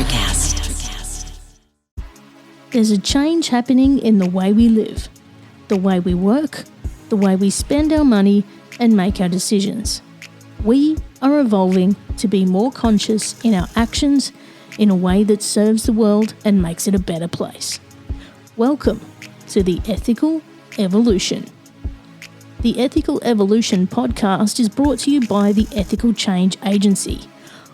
RuffTRACK. There's a change happening in the way we live, the way we work, the way we spend our money and make our decisions. We are evolving to be more conscious in our actions in a way that serves the world and makes it a better place. Welcome to the Ethical Evolution. The Ethical Evolution podcast is brought to you by the Ethical Change Agency.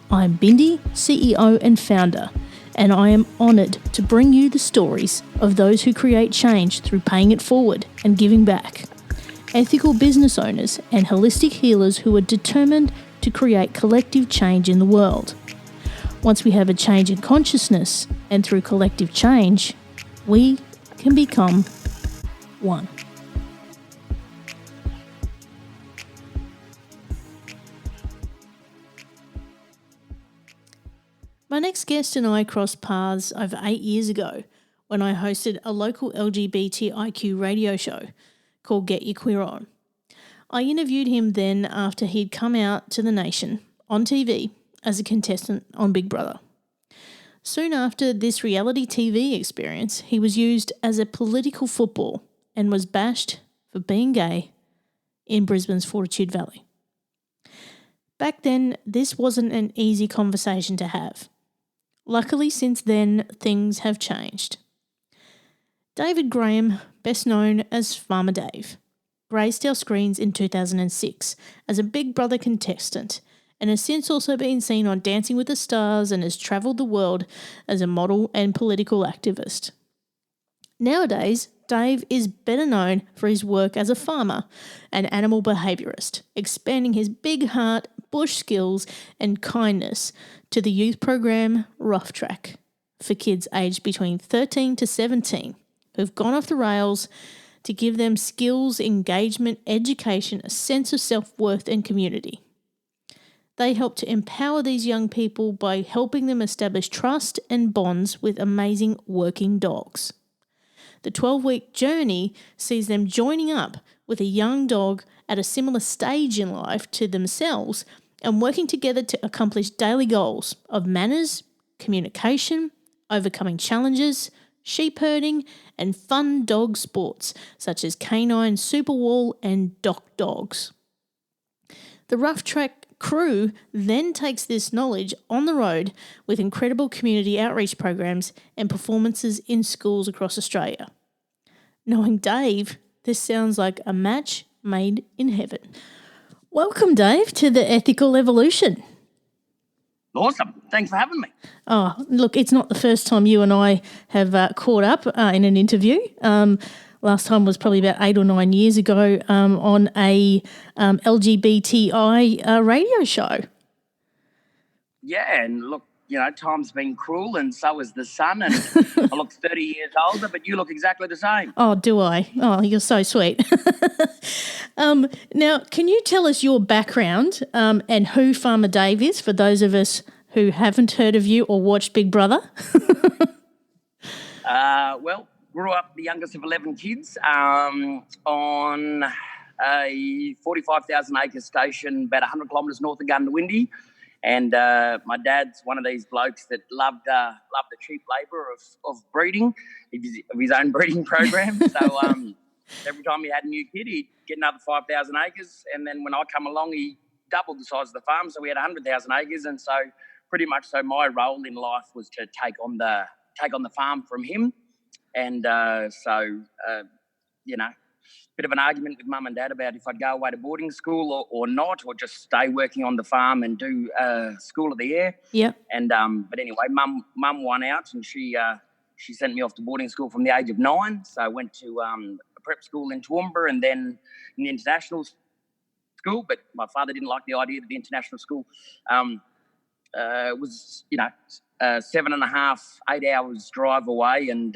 I'm Bindi, CEO and founder, and I am honoured to bring you the stories of those who create change through paying it forward and giving back. Ethical business owners and holistic healers who are determined to create collective change in the world. Once we have a change in consciousness, and through collective change, we can become one. My next guest and I crossed paths over 8 years ago when I hosted a local LGBTIQ radio show called Get Your Queer On. I interviewed him then after he'd come out to the nation on TV as a contestant on Big Brother. Soon after this reality TV experience, he was used as a political football and was bashed for being gay in Brisbane's Fortitude Valley. Back then, this wasn't an easy conversation to have. Luckily, since then, things have changed. David Graham, best known as Farmer Dave, graced our screens in 2006 as a Big Brother contestant and has since also been seen on Dancing with the Stars and has travelled the world as a model and political activist. Nowadays, Dave is better known for his work as a farmer and animal behaviourist, expanding his big heart, bush skills and kindness to the youth program RuffTRACK for kids aged between 13 to 17 who've gone off the rails to give them skills, engagement, education, a sense of self-worth and community. They help to empower these young people by helping them establish trust and bonds with amazing working dogs. The 12-week journey sees them joining up with a young dog at a similar stage in life to themselves and working together to accomplish daily goals of manners, communication, overcoming challenges, sheep herding, and fun dog sports such as canine super wall and dock dogs. The RuffTRACK crew then takes this knowledge on the road with incredible community outreach programs and performances in schools across Australia. Knowing Dave, this sounds like a match made in heaven. Welcome, Dave, to the Ethical Evolution. Awesome. Thanks for having me. Oh, look, it's not the first time you and I have caught up in an interview. Last time was probably about 8 or 9 years ago on a LGBTI radio show. Yeah, and look, you know, time's been cruel and so is the sun, and I look 30 years older, but you look exactly the same. Oh, do I? Oh, you're so sweet. Now, can you tell us your background and who Farmer Dave is for those of us who haven't heard of you or watched Big Brother? Well, grew up the youngest of 11 kids on a 45,000 acre station about 100 kilometres north of Gundawindi. And my dad's one of these blokes that loved the cheap labour of breeding, of his own breeding program. So every time he had a new kid, he'd get another 5,000 acres. And then when I come along, he doubled the size of the farm. So we had 100,000 acres. And so pretty much so my role in life was to take on the farm from him. And you know, bit of an argument with mum and dad about if I'd go away to boarding school or not, or just stay working on the farm and do school of the air. Yeah. And but anyway, mum won out, and she sent me off to boarding school from the age of 9. So I went to a prep school in Toowoomba and then an international school. But my father didn't like the idea that the international school was 7.5, 8 hours drive away, and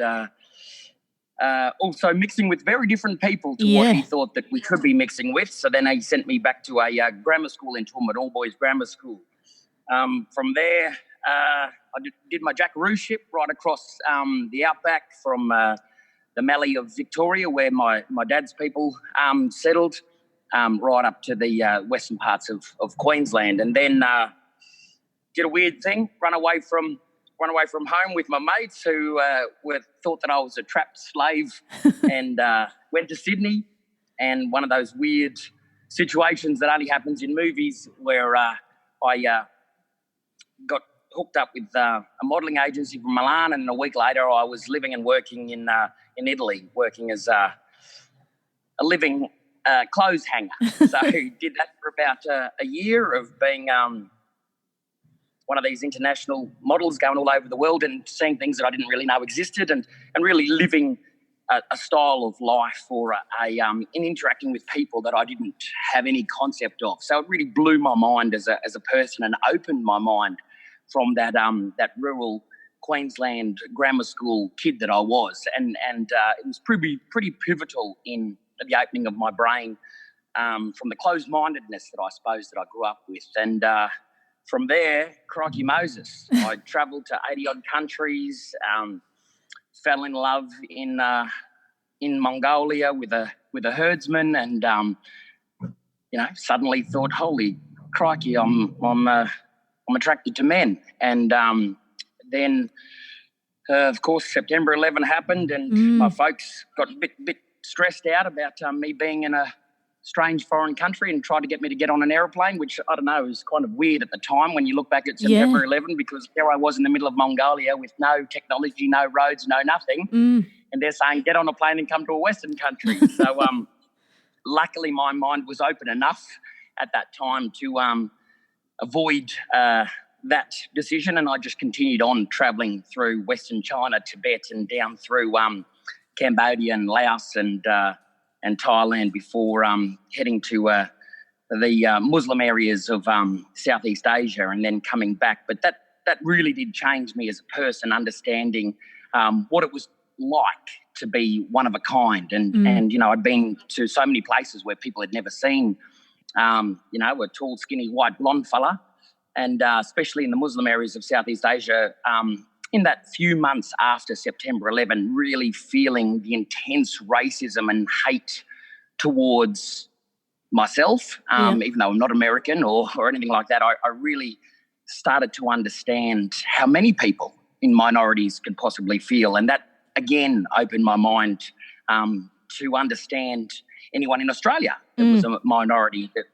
also mixing with very different people to what he thought that we could be mixing with. So then he sent me back to a grammar school in Toowoomba, an all-boys grammar school. From there, I did my jackaroo-ship right across the outback from the Mallee of Victoria, where my dad's people settled, right up to the western parts of Queensland. And then did a weird thing, run away from run away from home with my mates who thought that I was a trapped slave and went to Sydney. And one of those weird situations that only happens in movies where I got hooked up with a modelling agency from Milan, and a week later I was living and working in Italy, working as a living clothes hanger. So did that for about a year of being one of these international models going all over the world and seeing things that I didn't really know existed, and really living a style of life or in interacting with people that I didn't have any concept of. So it really blew my mind as a person and opened my mind from that rural Queensland grammar school kid that I was, and it was pretty pivotal in the opening of my brain from the closed-mindedness that I suppose that I grew up with. And from there, crikey Moses, I travelled to 80-odd countries, fell in love in Mongolia with a herdsman, and suddenly thought, holy crikey, I'm attracted to men. And then, of course, September 11 happened, and my folks got a bit stressed out about me being in a strange foreign country and tried to get me to get on an aeroplane, which, I don't know, was kind of weird at the time when you look back at September 11, because there I was in the middle of Mongolia with no technology, no roads, no nothing. And they're saying, get on a plane and come to a Western country. So luckily my mind was open enough at that time to avoid that decision, and I just continued on travelling through Western China, Tibet, and down through Cambodia and Laos and Thailand before heading to the Muslim areas of Southeast Asia and then coming back. But that really did change me as a person, understanding what it was like to be one of a kind. And I'd been to so many places where people had never seen, a tall, skinny, white, blonde fella. And especially in the Muslim areas of Southeast Asia, in that few months after September 11, really feeling the intense racism and hate towards myself, even though I'm not American or anything like that. I really started to understand how many people in minorities could possibly feel. And that, again, opened my mind to understand anyone in Australia that was a minority that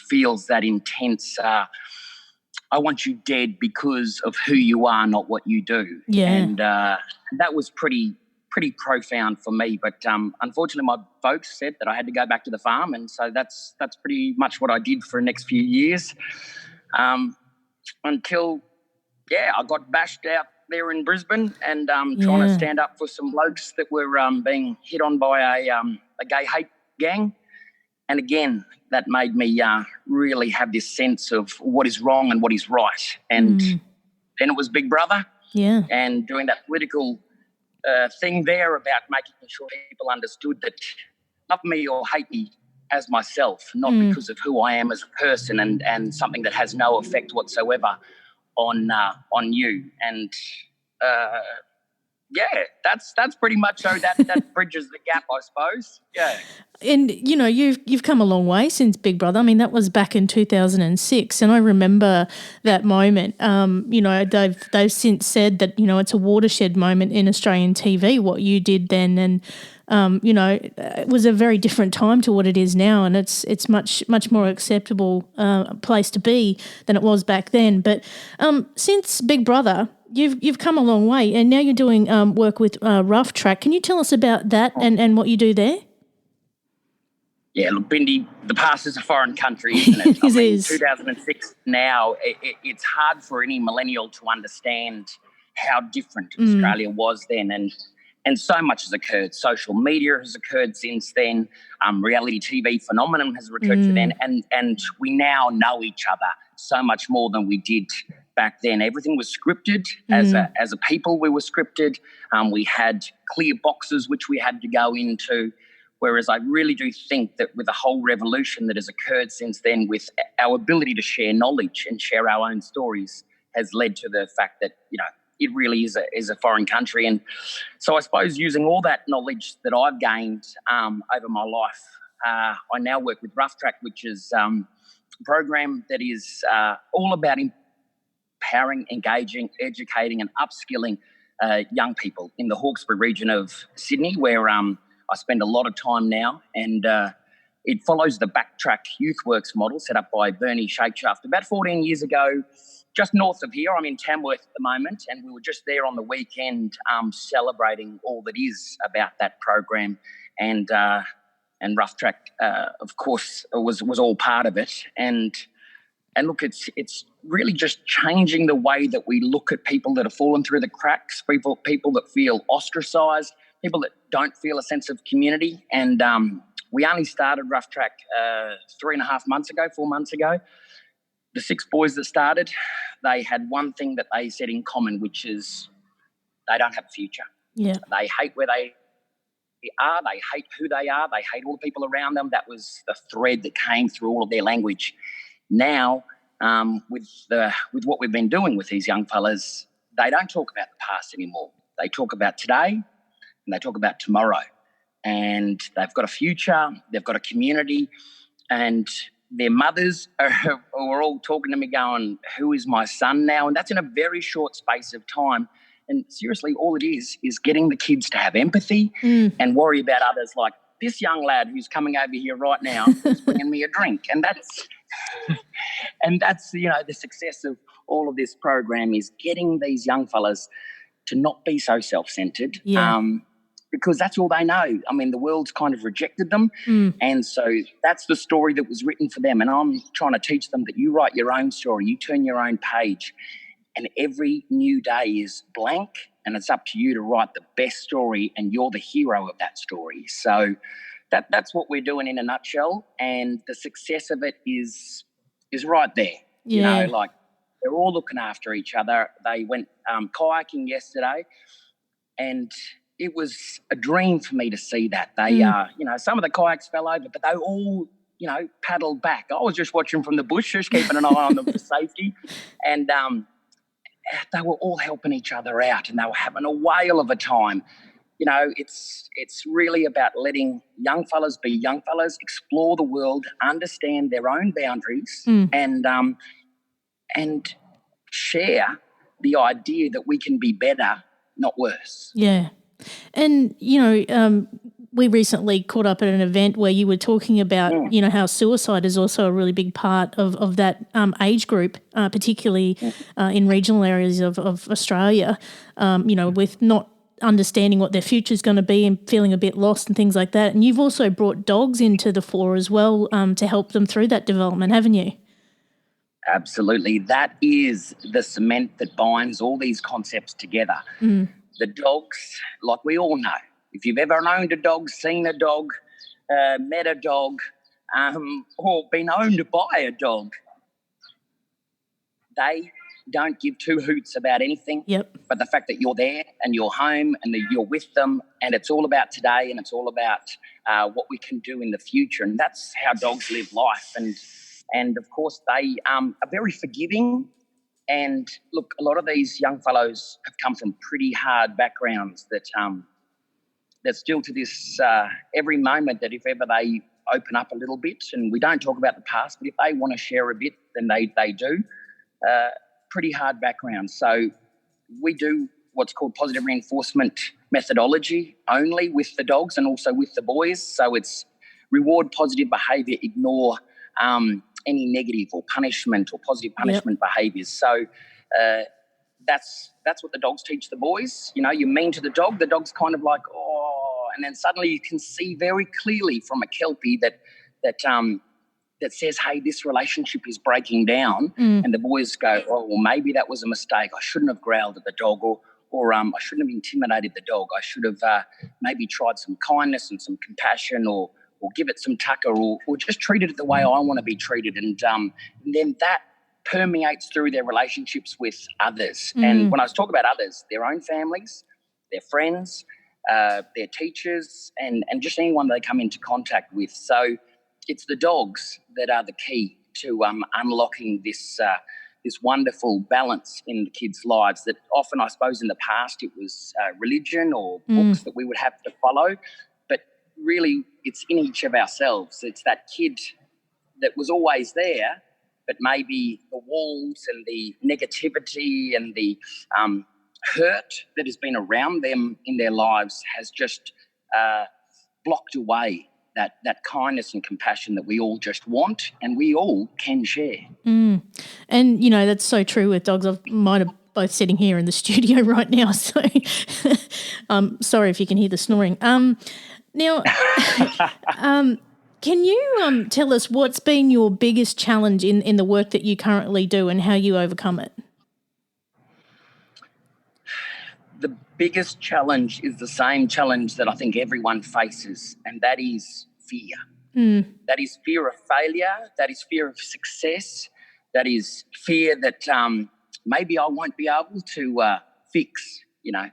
feels that intense I want you dead because of who you are, not what you do. Yeah. And that was pretty profound for me. But unfortunately, my folks said that I had to go back to the farm, and so that's pretty much what I did for the next few years until, I got bashed out there in Brisbane and trying to stand up for some blokes that were being hit on by a gay hate gang. And again, that made me really have this sense of what is wrong and what is right. And then it was Big Brother and doing that political thing there about making sure people understood that love me or hate me as myself, not because of who I am as a person, and something that has no effect whatsoever on you. And that's pretty much so that bridges the gap, I suppose. Yeah. And you've come a long way since Big Brother. I mean, that was back in 2006, and I remember that moment. They've since said that it's a watershed moment in Australian TV, what you did then, and it was a very different time to what it is now, and it's much more acceptable place to be than it was back then. But since Big Brother, you've come a long way, and now you're doing work with RuffTRACK. Can you tell us about that and what you do there? Yeah, look, Bindi, the past is a foreign country, isn't it? It is. 2006 now, it's hard for any millennial to understand how different Australia was then, and so much has occurred. Social media has occurred since then. Reality TV phenomenon has occurred to then, and we now know each other so much more than we did back then. Everything was scripted. As a people, we were scripted. We had clear boxes which we had to go into. Whereas I really do think that with the whole revolution that has occurred since then, with our ability to share knowledge and share our own stories, has led to the fact that, it really is a foreign country. And so I suppose using all that knowledge that I've gained over my life, I now work with RuffTRACK, which is a program that is all about empowering, engaging, educating and upskilling young people in the Hawkesbury region of Sydney, where I spend a lot of time now, and it follows the RuffTRACK Youth Works model set up by Bernie Shakeshaft about 14 years ago, just north of here. I'm in Tamworth at the moment, and we were just there on the weekend celebrating all that is about that program, and RuffTRACK, of course, was all part of it. And look, it's really just changing the way that we look at people that have fallen through the cracks, people that feel ostracised, people that don't feel a sense of community. And we only started RuffTRACK 4 months ago. The 6 boys that started, they had one thing that they said in common, which is they don't have a future. Yeah. They hate where they are. They hate who they are. They hate all the people around them. That was the thread that came through all of their language. Now, with what we've been doing with these young fellas, they don't talk about the past anymore. They talk about today and they talk about tomorrow. And they've got a future, they've got a community, and their mothers are all talking to me going, who is my son now? And that's in a very short space of time. And seriously, all it is getting the kids to have empathy and worry about others, like this young lad who's coming over here right now who's bringing me a drink. And that's the success of all of this program is getting these young fellas to not be so self-centred, because that's all they know. I mean, the world's kind of rejected them, and so that's the story that was written for them. And I'm trying to teach them that you write your own story, you turn your own page, and every new day is blank, and it's up to you to write the best story, and you're the hero of that story. So that's what we're doing in a nutshell, and the success of it is right there. Yeah. Like they're all looking after each other. They went kayaking yesterday, and it was a dream for me to see that. They, some of the kayaks fell over, but they all, paddled back. I was just watching from the bush, just keeping an eye on them for safety, and they were all helping each other out, and they were having a whale of a time. It's really about letting young fellas be young fellas, explore the world, understand their own boundaries, and share the idea that we can be better, not worse. Yeah. And, we recently caught up at an event where you were talking about, how suicide is also a really big part of that age group, particularly in regional areas of Australia, with not understanding what their future is going to be and feeling a bit lost and things like that. And you've also brought dogs into the fore as well to help them through that development, haven't you? Absolutely. That is the cement that binds all these concepts together. The dogs, like we all know, if you've ever owned a dog, seen a dog, met a dog, or been owned by a dog, they don't give two hoots about anything. Yep. But the fact that you're there and you're home and that you're with them, and it's all about today, and it's all about what we can do in the future. And that's how dogs live life. And of course, they are very forgiving. And look, a lot of these young fellows have come from pretty hard backgrounds that still to this every moment that if ever they open up a little bit, and we don't talk about the past, but if they want to share a bit, then they do. Pretty hard backgrounds. So we do what's called positive reinforcement methodology only with the dogs and also with the boys. So it's reward positive behaviour, ignore any negative or punishment or positive punishment behaviours. So that's what the dogs teach the boys. You're mean to the dog's kind of like, oh, and then suddenly you can see very clearly from a Kelpie that says, hey, this relationship is breaking down, and the boys go, oh, well, maybe that was a mistake. I shouldn't have growled at the dog, or I shouldn't have intimidated the dog. I should have maybe tried some kindness and some compassion, or give it some tucker, or just treat it the way I want to be treated. And then that permeates through their relationships with others. And when I was talking about others, their own families, their friends, their teachers, and just anyone they come into contact with. So it's the dogs that are the key to unlocking this wonderful balance in the kids' lives that often, I suppose, in the past it was religion or books that we would have to follow. But really, it's in each of ourselves. It's that kid that was always there, but maybe the walls and the negativity and the hurt that has been around them in their lives has just blocked away that kindness and compassion that we all just want and we all can share. And, that's so true with dogs. I might have both sitting here in the studio right now, so sorry if you can hear the snoring. Now, can you tell us what's been your biggest challenge in the work that you currently do and how you overcome it? The biggest challenge is the same challenge that I think everyone faces, and that is fear. That is fear of failure. That is fear of success. That is fear that maybe I won't be able to fix,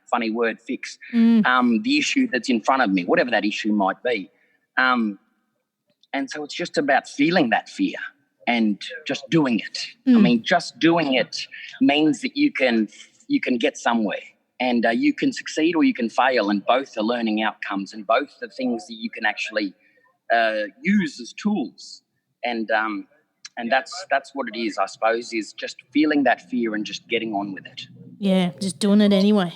funny word, fix, the issue that's in front of me, whatever that issue might be. And so it's just about feeling that fear and just doing it. I mean, just doing it means that you can get somewhere. And you can succeed or you can fail, and both are learning outcomes, and both are things that you can actually use as tools. And that's what it is, I suppose, is just feeling that fear and just getting on with it. Yeah, just doing it anyway.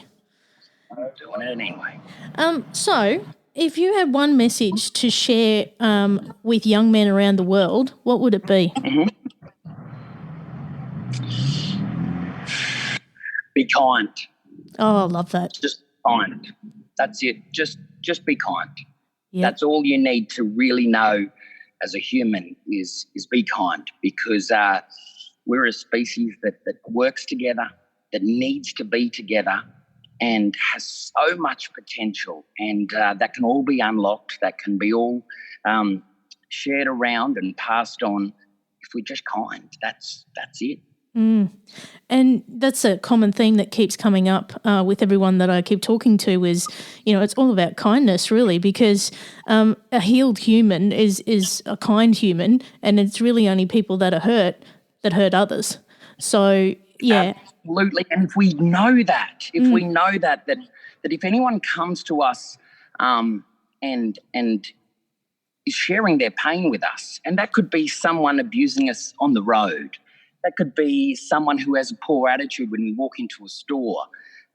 So, if you had one message to share with young men around the world, what would it be? Be kind. Oh, I love that. Just kind. That's it. Just be kind. Yep. That's all you need to really know as a human is be kind, because we're a species that works together, that needs to be together, and has so much potential, and that can all be unlocked, that can be all shared around and passed on if we're just kind. That's it. And that's a common theme that keeps coming up with everyone that I keep talking to is, it's all about kindness really, because a healed human is a kind human, and it's really only people that are hurt that hurt others. So, yeah. Absolutely. And if we know that, that if anyone comes to us and is sharing their pain with us, and that could be someone abusing us on the road, that could be someone who has a poor attitude when we walk into a store.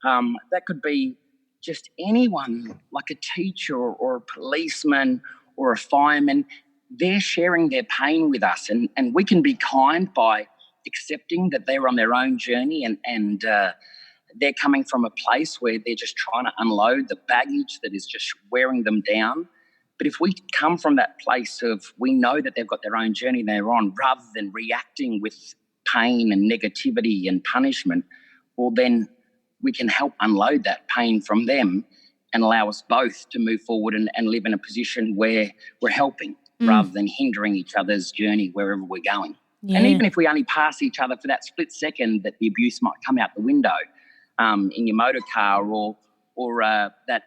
That could be just anyone, like a teacher or a policeman or a fireman. They're sharing their pain with us, and we can be kind by accepting that they're on their own journey and they're coming from a place where they're just trying to unload the baggage that is just wearing them down. But if we come from that place of we know that they've got their own journey they're on, rather than reacting with pain and negativity and punishment, well, then we can help unload that pain from them and allow us both to move forward and live in a position where we're helping rather than hindering each other's journey wherever we're going. Yeah. And even if we only pass each other for that split second that the abuse might come out the window in your motor car or that,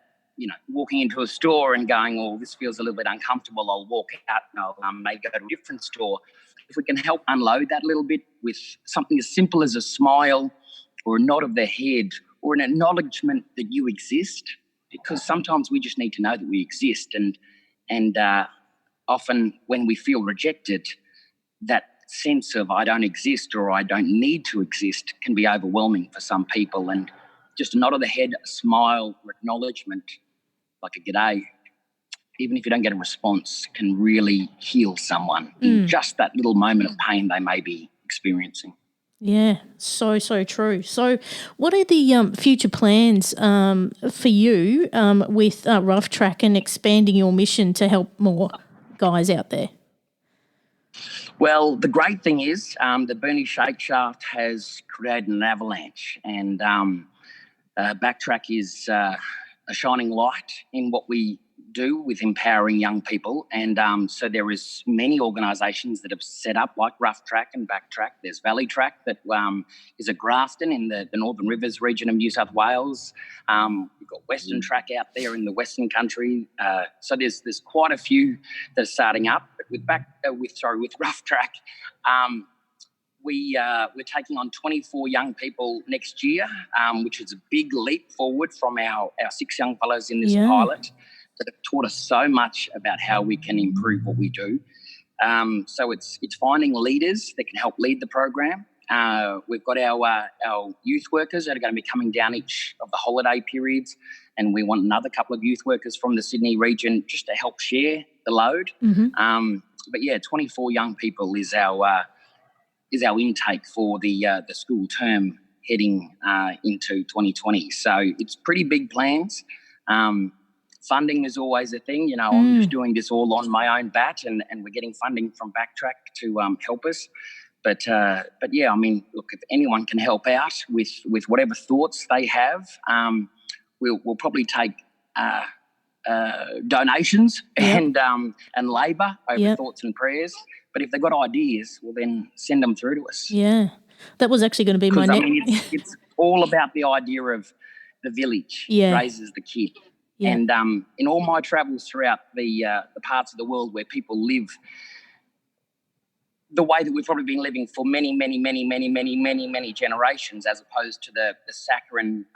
walking into a store and going, oh, this feels a little bit uncomfortable, I'll walk out and I'll maybe go to a different store. If we can help unload that a little bit with something as simple as a smile or a nod of the head or an acknowledgement that you exist, because sometimes we just need to know that we exist. And often when we feel rejected, that sense of I don't exist or I don't need to exist can be overwhelming for some people. And just a nod of the head, a smile, or acknowledgement, like a g'day, even if you don't get a response, can really heal someone in just that little moment of pain they may be experiencing. Yeah, so true. So what are the future plans for you with RuffTRACK and expanding your mission to help more guys out there? Well, the great thing is the Burnie Shake Shaft has created an avalanche, and BackTRACK is a shining light in what we do with empowering young people. And so there is many organisations that have set up like RuffTRACK and BackTRACK. There's ValleyTRACK that is at Grafton in the Northern Rivers region of New South Wales. We've got Western Track out there in the Western Country. So there's quite a few that are starting up. But with RuffTRACK, we're taking on 24 young people next year, which is a big leap forward from our 6 young fellows in this pilot that have taught us so much about how we can improve what we do. So it's finding leaders that can help lead the program. We've got our youth workers that are going to be coming down each of the holiday periods, and we want another couple of youth workers from the Sydney region just to help share the load. Mm-hmm. But yeah, 24 young people is our intake for the school term heading into 2020. So it's pretty big plans. Funding is always a thing. I'm just doing this all on my own bat, and we're getting funding from RuffTRACK to help us. But yeah, I mean, look, if anyone can help out with whatever thoughts they have, we'll probably take donations and labour over thoughts and prayers. But if they've got ideas, well, then send them through to us. Yeah, that was actually going to be my next. I mean, it's all about the idea of the village raises the kid. Yeah. And in all my travels throughout the parts of the world where people live the way that we've probably been living for many, many, many, many, many, many, many generations, as opposed to the saccharine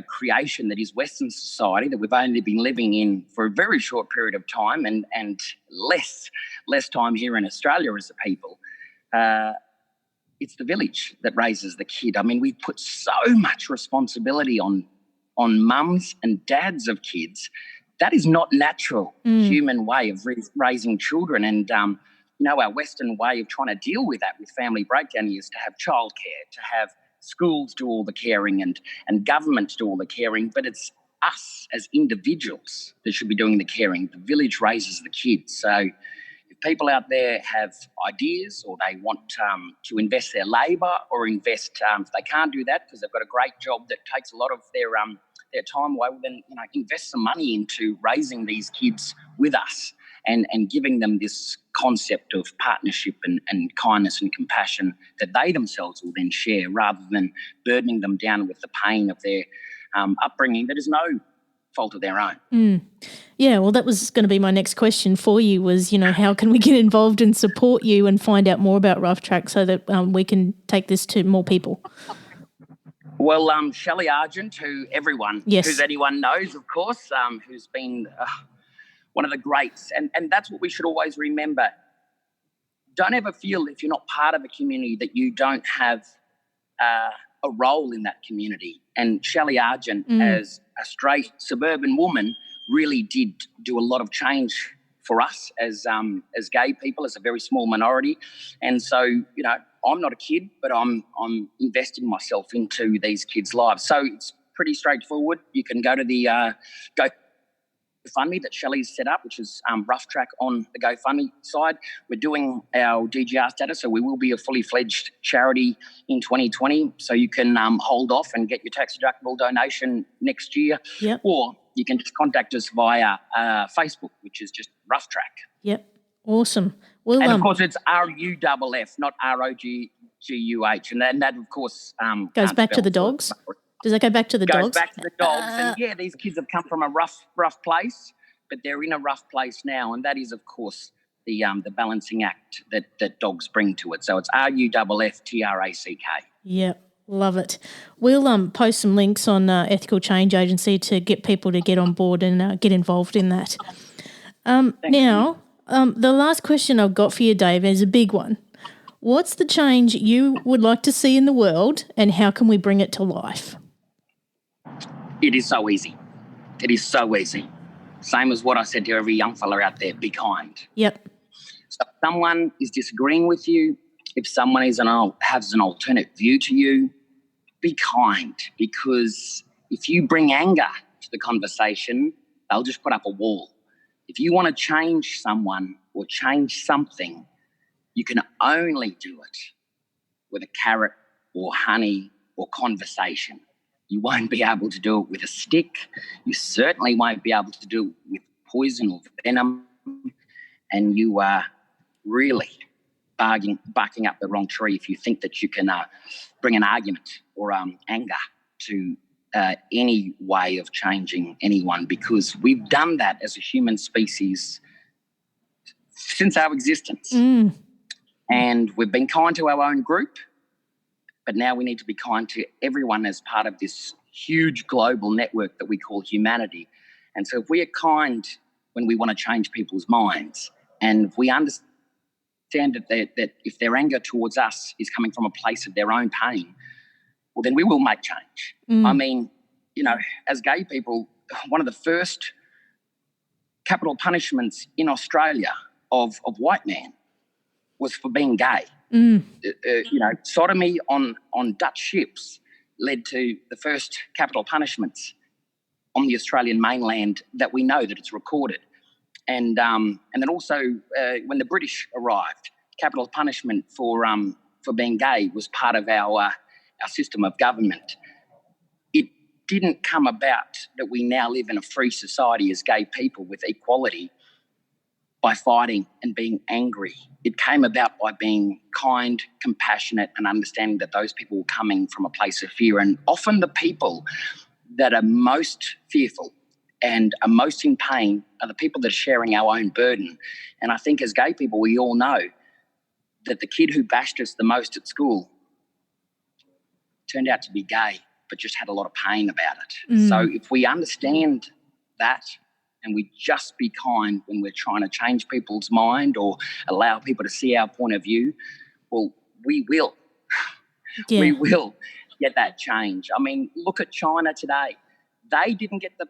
creation that is Western society that we've only been living in for a very short period of time, and less time here in Australia as a people. It's the village that raises the kid. I mean, we put so much responsibility on mums and dads of kids. That is not natural human way of raising children. And, our Western way of trying to deal with that, with family breakdown, is to have childcare, to have schools do all the caring and governments do all the caring. But it's us as individuals that should be doing the caring. The village raises the kids. So if people out there have ideas, or they want to invest their labour, or invest, if they can't do that because they've got a great job that takes a lot of their time away, then invest some money into raising these kids with us and giving them this concept of partnership and kindness and compassion that they themselves will then share, rather than burdening them down with the pain of their upbringing that is no fault of their own. Yeah, well, that was going to be my next question for you was, how can we get involved and support you and find out more about RuffTRACK so that we can take this to more people? Well, Shelley Argent, who anyone knows, of course, who's been one of the greats. And that's what we should always remember. Don't ever feel, if you're not part of a community, that you don't have a role in that community. And Shelley Argent, as a straight suburban woman, really did do a lot of change for us as gay people, as a very small minority. And so, I'm not a kid, but I'm investing myself into these kids' lives. So it's pretty straightforward. You can go to the GoFundMe that Shelley's set up, which is RuffTRACK on the GoFundMe side. We're doing our DGR status, so we will be a fully fledged charity in 2020. So you can hold off and get your tax-deductible donation next year. Yep. Or you can just contact us via Facebook, which is just RuffTRACK. Yep. Awesome. Well, and of course, it's RUFF, not ROGGUH. And that of course, goes back to the dogs. Does that go back to the dogs? Goes back to the dogs. And yeah, these kids have come from a rough place, but they're in a rough place now. And that is, of course, the balancing act that dogs bring to it. So it's RUFFTRACK. Yep. Love it. We'll post some links on Ethical Change Agency to get people to get on board and get involved in that. The last question I've got for you, Dave, is a big one. What's the change you would like to see in the world, and how can we bring it to life? It is so easy. It is so easy. Same as what I said to every young fella out there, be kind. Yep. So if someone is disagreeing with you, if someone has an alternate view to you, be kind, because if you bring anger to the conversation, they'll just put up a wall. If you want to change someone or change something, you can only do it with a carrot or honey or conversation. You won't be able to do it with a stick. You certainly won't be able to do it with poison or venom. And you are really barking up the wrong tree if you think that you can bring an argument or anger to any way of changing anyone, because we've done that as a human species since our existence. And we've been kind to our own group, but now we need to be kind to everyone as part of this huge global network that we call humanity. And so if we are kind when we want to change people's minds, And if we understand that if their anger towards us is coming from a place of their own pain, well, then we will make change. I mean, as gay people, one of the first capital punishments in Australia of white man was for being gay. Sodomy on Dutch ships led to the first capital punishments on the Australian mainland that we know that it's recorded. And then also when the British arrived, capital punishment for being gay was part of our system of government. It didn't come about that we now live in a free society as gay people with equality by fighting and being angry. It came about by being kind, compassionate, and understanding that those people were coming from a place of fear. And often the people that are most fearful and are most in pain are the people that are sharing our own burden. And I think as gay people, we all know that the kid who bashed us the most at school turned out to be gay, but just had a lot of pain about it. So if we understand that, and we just be kind when we're trying to change people's mind or allow people to see our point of view, well, we will. We will get that change. I mean, look at China today. They didn't get the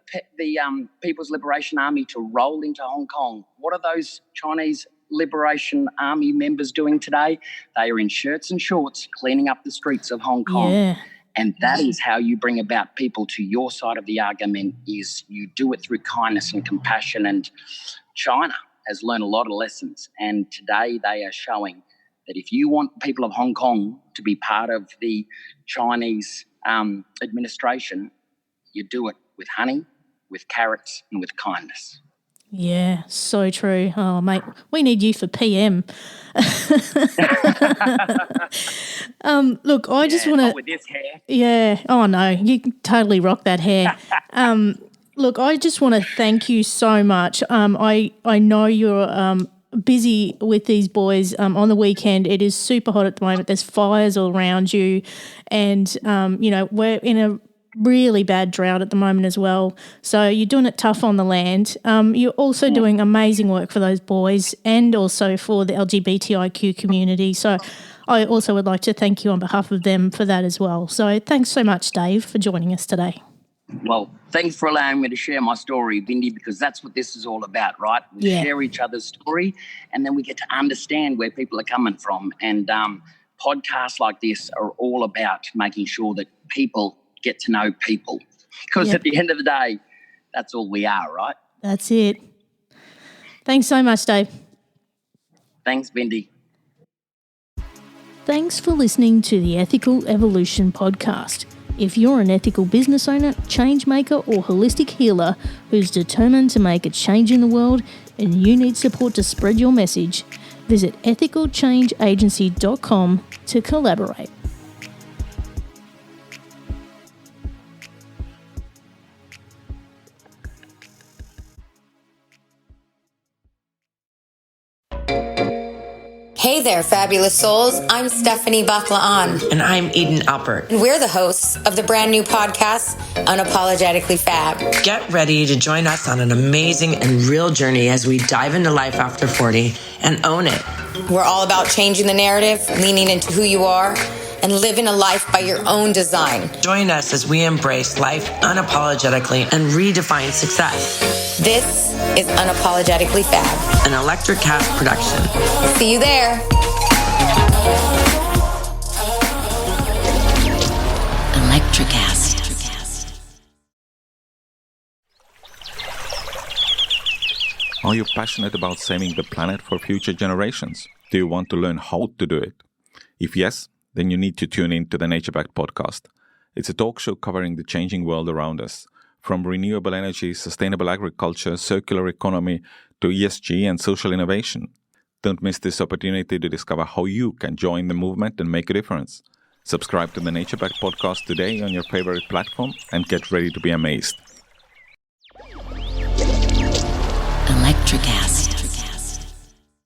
People's Liberation Army to roll into Hong Kong. What are those Chinese Liberation Army members doing today? They are in shirts and shorts cleaning up the streets of Hong Kong. Yeah. And that is how you bring about people to your side of the argument, is you do it through kindness and compassion. And China has learned a lot of lessons. And today they are showing that if you want people of Hong Kong to be part of the Chinese administration, you do it with honey, with carrots, and with kindness. Yeah, so true. Oh, mate, we need you for PM. Look, I just want to... with this hair. Yeah. Oh, no, you can totally rock that hair. Look, I just want to thank you so much. I know you're busy with these boys on the weekend. It is super hot at the moment. There's fires all around you. And, we're in a really bad drought at the moment as well. So you're doing it tough on the land. You're also doing amazing work for those boys and also for the LGBTIQ community. So I also would like to thank you on behalf of them for that as well. So thanks so much, Dave, for joining us today. Well, thanks for allowing me to share my story, Bindi, because that's what this is all about, right? We share each other's story and then we get to understand where people are coming from. And podcasts like this are all about making sure that people get to know people, because at the end of the day, that's all we are, right? That's it. Thanks so much, Dave. Thanks, Bindi. Thanks for listening to the Ethical Evolution podcast. If you're an ethical business owner, change maker, or holistic healer who's determined to make a change in the world and you need support to spread your message, visit ethicalchangeagency.com to collaborate. Hey there, fabulous souls. I'm Stephanie Baklaan. And I'm Eden Alpert. And we're the hosts of the brand new podcast, Unapologetically Fab. Get ready to join us on an amazing and real journey as we dive into life after 40 and own it. We're all about changing the narrative, leaning into who you are, and living a life by your own design. Join us as we embrace life unapologetically and redefine success. This is Unapologetically Fab, an Electric Cast production. See you there. Electricast. Are you passionate about saving the planet for future generations? Do you want to learn how to do it? If yes, then you need to tune in to the NatureBacked podcast. It's a talk show covering the changing world around us, from renewable energy, sustainable agriculture, circular economy, to ESG and social innovation. Don't miss this opportunity to discover how you can join the movement and make a difference. Subscribe to the NatureBacked podcast today on your favorite platform and get ready to be amazed.